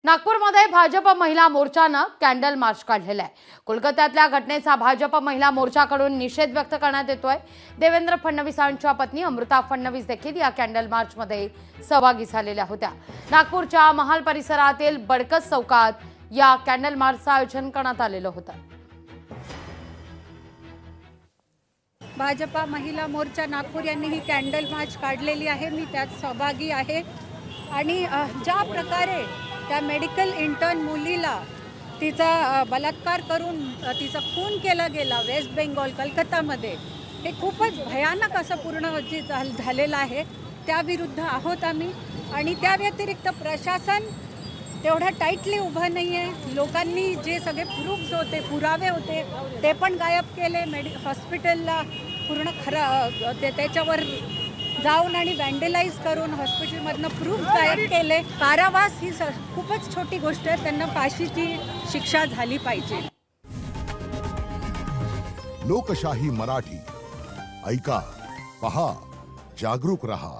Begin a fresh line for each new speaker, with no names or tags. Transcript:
नागपूरमध्ये भाजप महिला मोर्चानं कॅन्डल मार्च काढलेला आहे। कोलकात्यातल्या घटनेचा भाजप महिला मोर्चाकडून निषेध व्यक्त करण्यात येतोय। देवेंद्र फडणवीसांच्या पत्नी अमृता फडणवीस देखील या कॅन्डल मार्चमध्ये सहभागी झालेल्या होत्या। नागपूरच्या महाल परिसरातील बडकस चौकात या कॅन्डल मार्चचं आयोजन करण्यात आलेलं होतं।
भाजप महिला मोर्चा नागपूर यांनी ही कॅन्डल मार्च काढलेली आहे। मी त्यात सहभागी आहे आणि ज्या प्रकारे त्या मेडिकल इंटर्न मुलीला तिचा बलात्कार करून तिचा खून केला गेला वेस्ट बेंगॉल कलकत्तामध्ये, हे खूपच भयानक असं पूर्ण झालेलं आहे। त्याविरुद्ध आहोत आम्ही आणि त्या व्यतिरिक्त प्रशासन तेवढा टाईटली उभं नाही आहे। लोकांनी जे सगळे प्रूफ्स होते, पुरावे होते, ते पण गायब केले। हॉस्पिटलला पूर्ण त्याच्यावर जाऊन आणि वॅन्डलाइज करून हॉस्पिटलमधनं प्रूफ गायब केले। कारावास ही खूपच छोटी गोष्ट आहे, त्यांना फाशीची शिक्षा झाली पाहिजे।
लोकशाही मराठी ऐका, पहा, जागरूक रहा।